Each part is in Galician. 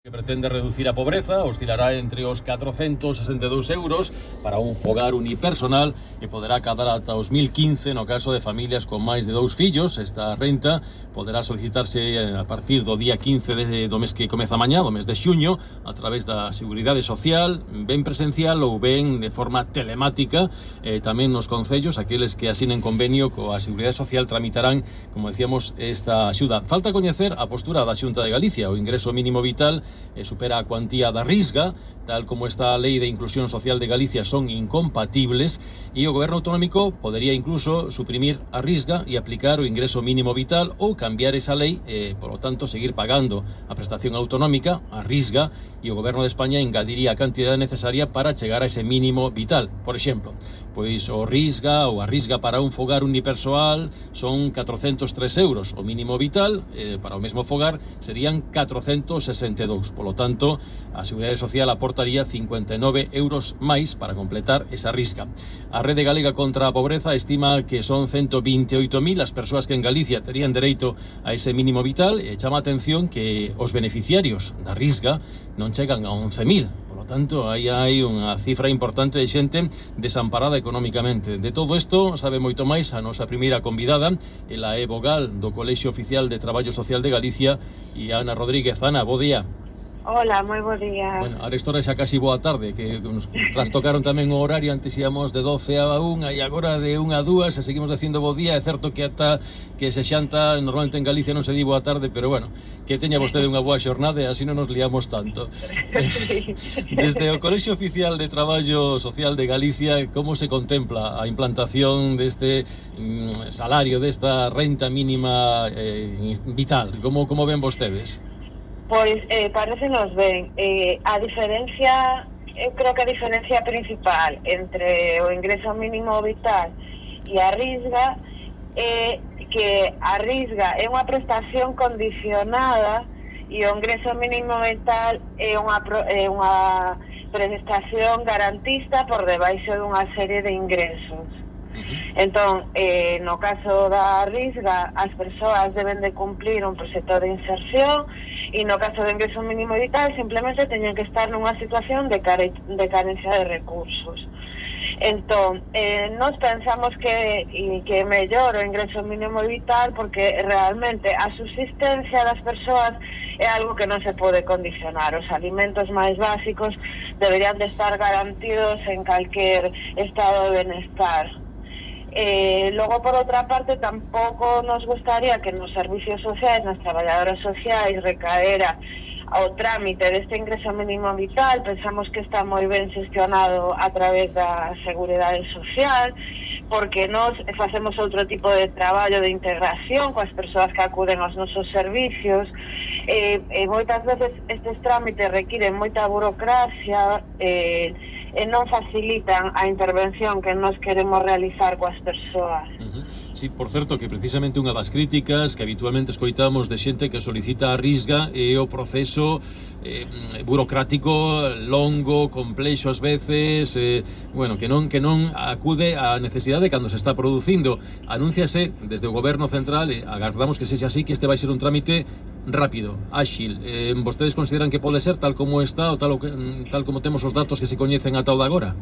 Que pretende reducir a pobreza, oscilará entre os 462 euros para un fogar unipersonal e poderá cadar ata os 1015 no caso de familias con máis de 2 fillos. Esta renta poderá solicitarse a partir do día 15 do mes que comeza mañá, do mes de xuño, a través da Seguridade Social, ben presencial ou ben de forma telemática. Tamén nos concellos, aqueles que asinen convenio coa Seguridade Social tramitarán, como decíamos, esta axuda. Falta coñecer a postura da Xunta de Galicia. O ingreso mínimo vital supera a cuantía da Risga, tal como está a Lei de Inclusión Social de Galicia son incompatibles, e o Goberno Autonómico podería incluso suprimir a Risga e aplicar o ingreso mínimo vital ou cambiar esa lei e, por lo tanto, seguir pagando a prestación autonómica, a Risga, e o Goberno de España engadiría a cantidade necesaria para chegar a ese mínimo vital. Por exemplo, pois o Risga ou a Risga para un fogar unipersoal son 403 euros, o mínimo vital para o mesmo fogar serían 462. Por lo tanto, a Seguridade Social aportaría 59 euros máis para completar esa Risga. A Rede Galega contra a Pobreza estima que son 128.000 as persoas que en Galicia terían dereito a ese mínimo vital e chama a atención que os beneficiarios da Risga non chegan a 11.000. Por lo tanto, aí hai unha cifra importante de xente desamparada económicamente. De todo isto sabe moito máis a nosa primeira convidada, ela é vogal do Colexio Oficial de Traballo Social de Galicia, e Ana Rodríguez. Ana, bo día. Hola, moi bo día. Bueno, a esta hora xa casi boa tarde, que nos trastocaron tamén o horario, antes íamos de 12 a 1 e agora de 1 a 2, e seguimos dicindo bo día. É certo que ata que se xanta normalmente en Galicia non se di boa tarde, pero bueno, que teña vostede unha boa xornada e así non nos liamos tanto. Sí. Desde o Colexio Oficial de Traballo Social de Galicia, como se contempla a implantación deste salario, desta renta mínima vital? Como ven vostedes? Pois parecenos ben. A diferencia, eu creo que a diferencia principal entre o ingreso mínimo vital e a Risga é que a Risga é unha prestación condicionada e o ingreso mínimo vital é unha prestación garantista por debaixo dunha serie de ingresos. Entón, no caso da Risga, as persoas deben de cumplir un proxecto de inserción, e no caso do ingreso mínimo vital simplemente teñen que estar nunha situación de carencia de recursos. Entón, nós pensamos que é mellor o ingreso mínimo vital porque realmente a subsistencia das persoas é algo que non se pode condicionar. Os alimentos máis básicos deberían de estar garantidos en calquer estado de benestar. Logo, por outra parte, tampouco nos gustaría que nos servicios sociais, nas traballadoras sociais, recaera o trámite deste ingreso mínimo vital. Pensamos que está moi ben xestionado a través da Seguridade Social, porque nós facemos outro tipo de traballo de integración coas persoas que acuden aos nosos servicios, e moitas veces estes trámites requiren moita burocracia e non facilitan a intervención que nós queremos realizar coas persoas. Sí, por certo, que precisamente unha das críticas que habitualmente escoitamos de xente que solicita a Risga é o proceso burocrático longo, complexo ás veces, bueno, que non acude á necesidade cando se está producindo. Anúnciase desde o Goberno Central, e agardamos que sexa así, que este vai ser un trámite rápido, áxil. Vostedes consideran que pode ser tal como está ou tal como temos os datos que se coñecen ata o de agora?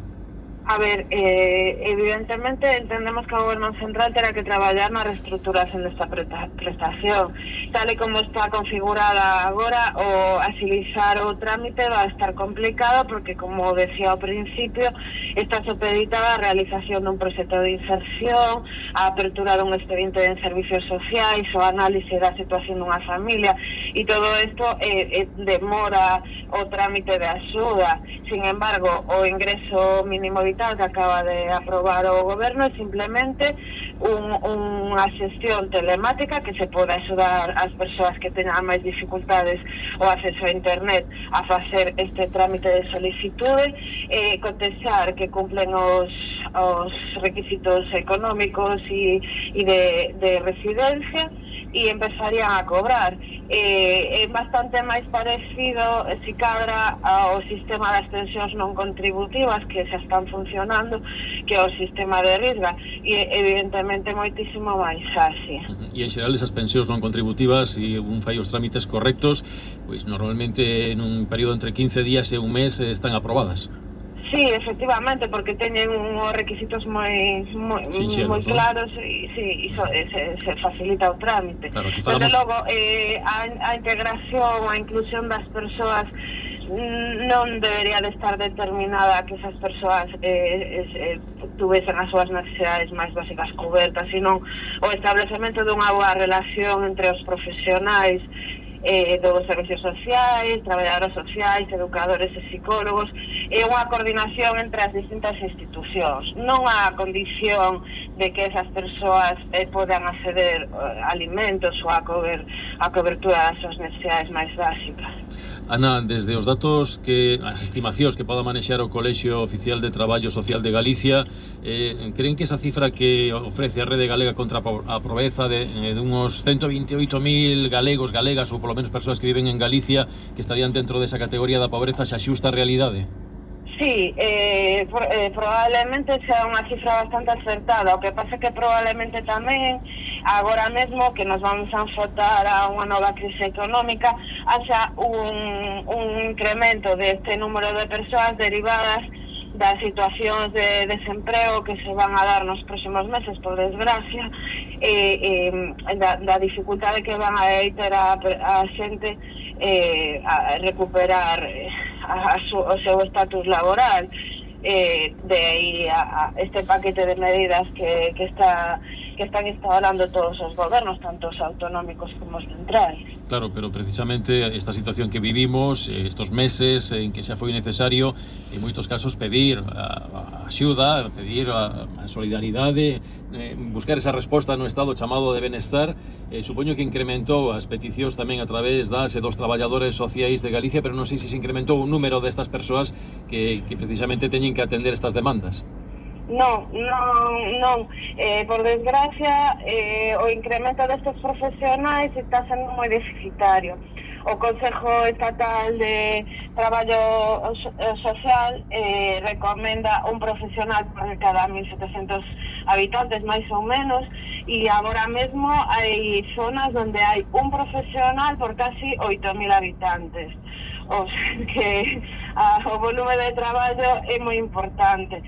A ver, evidentemente entendemos que o Goberno Central terá que traballar na reestruturación desta prestación. Tal e como está configurada agora, o agilizar o trámite va a estar complicado porque, como decía ao principio, está supeditada a realización dun proxecto de inserción, a apertura dun expediente en servicios sociais, o análise da situación dunha familia, e todo isto demora o trámite de axuda. Sin embargo, o ingreso mínimo vital que acaba de aprobar o Goberno é simplemente unha xestión telemática que se pode axudar as persoas que teñan máis dificultades o acceso a internet a facer este trámite de solicitude, contestar que cumplen os requisitos económicos e de residencia, e empezarían a cobrar. É bastante máis parecido, se cadra, ao sistema das pensións non contributivas que xa están funcionando que o sistema de Risga, e evidentemente moitísimo máis así. E en xeral esas pensións non contributivas, se un fai os trámites correctos, pois normalmente nun período entre 15 días e un mes están aprobadas. Sí, efectivamente, porque teñen uns requisitos moi claros e se facilita o trámite. Claro, aquí Desde falamos... logo, a integración, a inclusión das persoas non debería de estar determinada que esas persoas tuvesen as súas necesidades máis básicas cobertas, sino o establecemento dunha boa relación entre os profesionais dos servicios sociais, traballadoras sociais, educadores e psicólogos, e unha coordinación entre as distintas institucións, non a condición de que esas persoas podan acceder a alimentos ou a cobertura das súas necesidades máis básicas. Ana, desde os datos as estimacións que poda manexar o Colexio Oficial de Traballo Social de Galicia, creen que esa cifra que ofrece a Rede Galega contra a Pobreza de unhos 128.000 galegos, galegas ou polo menos persoas que viven en Galicia que estarían dentro desa categoría da pobreza xa xusta a realidade? Sí, probablemente sea unha cifra bastante acertada. O que pasa que probablemente tamén agora mesmo que nos vamos a enfrontar a unha nova crise económica haxa un incremento deste número de persoas derivadas das situacións de desemprego que se van a dar nos próximos meses, por desgracia, da dificultade que van a ter a xente a recuperar o seu estatus laboral. De aí a este paquete de medidas que están instalando todos os gobernos, tanto os autonómicos como os centrais. Claro, pero precisamente esta situación que vivimos, estos meses en que xa foi necesario, en moitos casos pedir a axuda, pedir a solidaridade, buscar esa resposta no estado chamado de benestar, supoño que incrementou as peticións tamén a través das e dos traballadores sociais de Galicia, pero non sei se incrementou o número destas persoas que precisamente teñen que atender estas demandas. Non. Por desgracia, o incremento destes profesionais está sendo moi deficitario. O Consejo Estatal de Traballo Social recomenda un profesional por cada 1.700 habitantes, máis ou menos, e agora mesmo hai zonas onde hai un profesional por casi 8.000 habitantes. O sea que o volume de traballo é moi importante.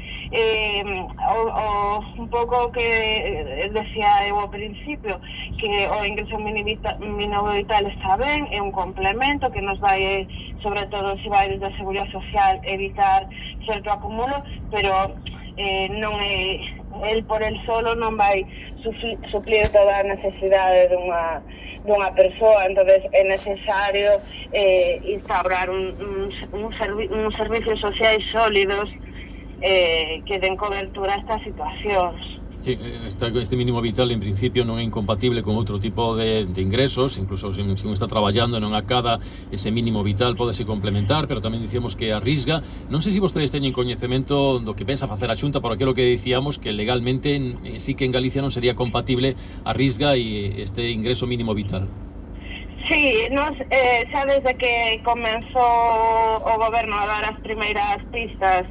Un pouco que decía eu ao principio, que o ingreso mínimo vital está ben, é un complemento que nos vai, sobre todo se vai desde a Seguridade Social, evitar certo acumulo, pero non é, el por el solo non vai suplir toda a necesidade dunha persoa. Entonces é necesario instaurar uns servicios sociais sólidos que den cobertura a estas situacións. Sí, este mínimo vital en principio non é incompatible con outro tipo de ingresos, incluso se un está traballando non acada ese mínimo vital pódese complementar, pero tamén dicíamos que a Risga, non sei se vostedes teñen coñecemento do que pensa facer a Xunta por aquilo que dicíamos que legalmente sí que en Galicia non sería compatible a Risga e este ingreso mínimo vital. Sí, xa desde que comenzou o goberno a dar as primeiras pistas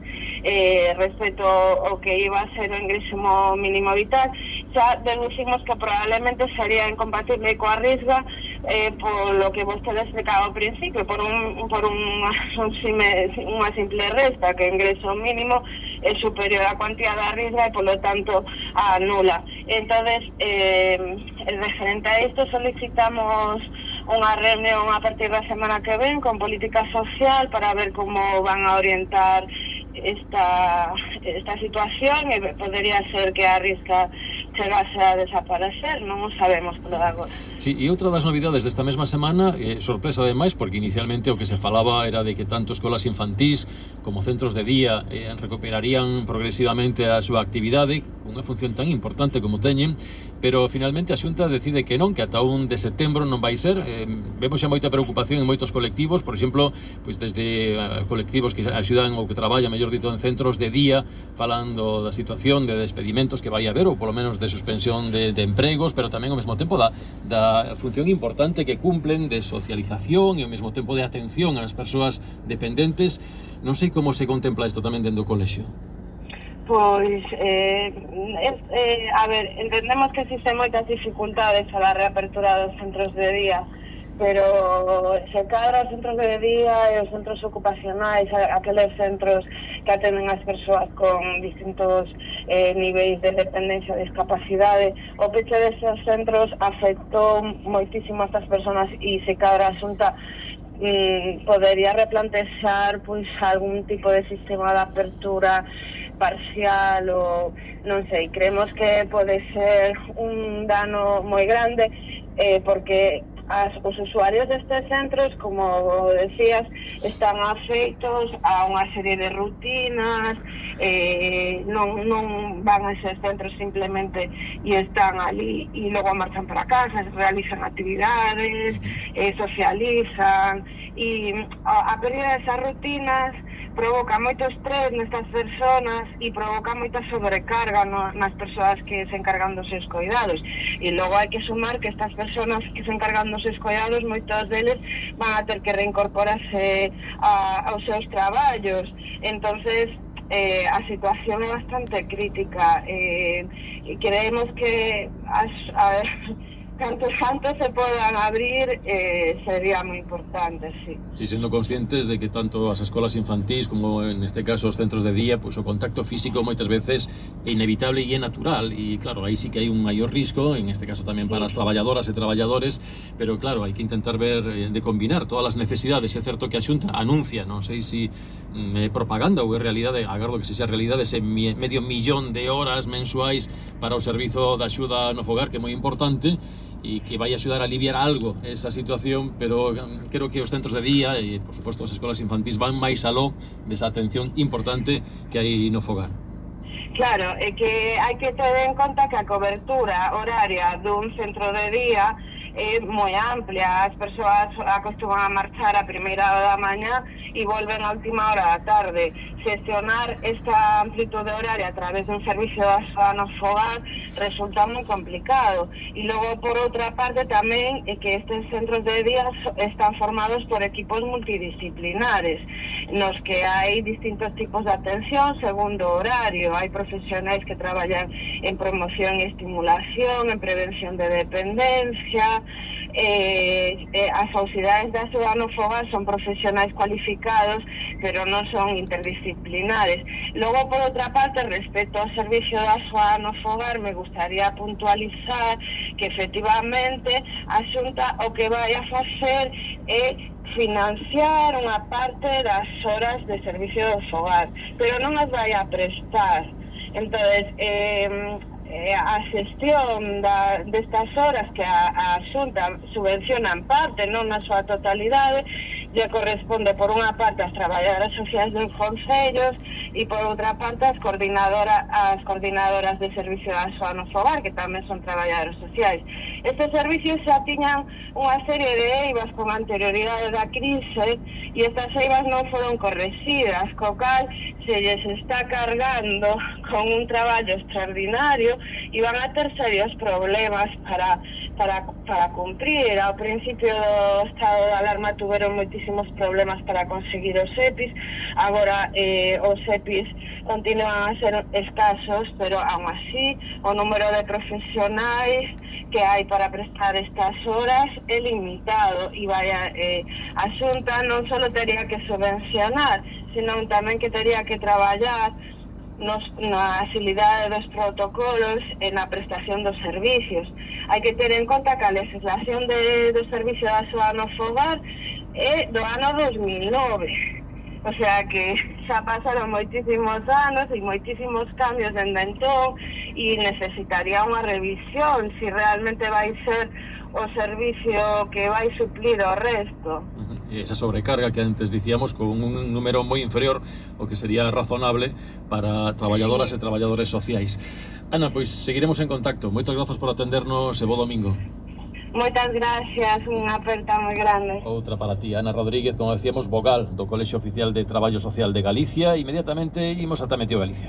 respecto ao que iba a ser o ingreso mínimo vital, xa deducimos que probablemente sería incompatible coa Risga polo que vostede explicaba ao principio, por unha simple resta, que o ingreso mínimo é superior á cuantía da Risga e polo tanto a nula. Entonces, referente a isto solicitamos unha reunión a partir da semana que ven con política social para ver como van a orientar esta situación, e podería ser que a Risga chegase a desaparecer, non o sabemos polo de agora. Sí, e outra das novidades desta mesma semana, sorpresa ademais, porque inicialmente o que se falaba era de que tanto escolas infantís como centros de día recuperarían progresivamente a súa actividade, cunha función tan importante como teñen, pero finalmente a Xunta decide que non, que ata 1 de setembro non vai ser. Vemos xa moita preocupación en moitos colectivos, por exemplo, pois desde colectivos que axudan ou que traballan, mellor dito, en centros de día, falando da situación de despedimentos que vai haber, ou polo menos de suspensión de empregos, pero tamén ao mesmo tempo da función importante que cumplen de socialización e ao mesmo tempo de atención ás persoas dependentes. Non sei como se contempla isto tamén dentro do colexio. Pois, a ver, entendemos que existen moitas dificultades a la reapertura dos centros de día, pero se cadra os centros de día e os centros ocupacionais, aqueles centros que atenden as persoas con distintos niveis de dependencia e discapacidade, o peche deses centros afectou moitísimo a estas persoas e se cadra a Xunta podería replantexar pois algún tipo de sistema de apertura parcial ou non sei, creemos que pode ser un dano moi grande porque os usuarios destes centros, como decías, están afeitos a unha serie de rutinas, non van a eses centros simplemente e están ali e logo marchan para casa, realizan actividades, socializan e a pérdida desas rutinas provoca moito estrés nestas persoas e provoca moita sobrecarga nas persoas que se encargan dos seus cuidados. E logo hai que sumar que estas persoas que se encargan dos seus cuidados, moitos deles van a ter que reincorporarse aos seus traballos. Entonces, a situación é bastante crítica e creemos que cantos se podan abrir sería moi importante, sí. Sí, sendo conscientes de que tanto as escolas infantís como en este caso os centros de día, pois o contacto físico moitas veces é inevitable e é natural e claro, aí sí que hai un maior risco, en este caso tamén para as traballadoras e traballadores, pero claro, hai que intentar ver de combinar todas as necesidades. É certo que a Xunta anuncia, non sei se propaganda ou é realidade, agardo que se sea realidade, ese medio millón de horas mensuais para o servizo de axuda no fogar, que é moi importante e que vai axudar a aliviar algo esa situación, pero creo que os centros de día e, por suposto, as escolas infantís van máis aló desa atención importante que hai no fogar. Claro, é que hai que ter en conta que a cobertura horaria dun centro de día é moi amplia. As persoas acostuman a marchar a primeira hora da mañá e volven a última hora da tarde. Xestionar esta amplitude horaria a través dun servicio de axuda no fogar resulta moi complicado. E logo, por outra parte, tamén é que estes centros de día están formados por equipos multidisciplinares, nos que hai distintos tipos de atención segundo o horario. Hai profesionais que traballan en promoción e estimulación, en prevención de dependencia. As auxiliares de axuda no fogar son profesionais cualificados, pero non son interdisciplinares. Logo, por outra parte, respecto ao servicio de axuda no fogar, me gustaría puntualizar que efectivamente a Xunta o que vai a facer é financiar unha parte das horas de servicio de fogar, pero non as vai a prestar. Entonces, a xestión destas horas que a Xunta subvenciona en parte, non na súa totalidade, lle corresponde por unha parte ás traballadoras sociais dos concellos e por outra parte as coordinadoras de servicio de axuda no fogar, que tamén son traballadoras sociais. Estes servicios xa tiñan unha serie de eivas con anterioridade da crise e estas eivas non foron correxidas, co cal se lles está cargando con un traballo extraordinario e van a ter serios problemas para cumprir. Ao principio do estado de alarma tuveron moitísimos problemas para conseguir os EPIs, agora os EPIs continúan a ser escasos, pero aún así o número de profesionais que hai para prestar estas horas é limitado e a Xunta non só tería que subvencionar, senón tamén que tería que traballar na agilidade dos protocolos e na prestación dos servicios. Hai que ter en conta que a legislación do servicio de axuda no fogar é do ano 2009. O sea que xa pasaron moitísimos anos e moitísimos cambios dende entón e necesitaría unha revisión se realmente vai ser o servicio que vai suplir o resto. Esa sobrecarga que antes dicíamos con un número moi inferior o que sería razonable para traballadoras e traballadores sociais. Ana, pois seguiremos en contacto. Moitas grazas por atendernos e bo domingo. Moitas gracias, unha aperta moi grande. Outra para ti, Ana Rodríguez, como decíamos, vogal do Colexio Oficial de Traballo Social de Galicia. Inmediatamente imos ata Meteo Galicia.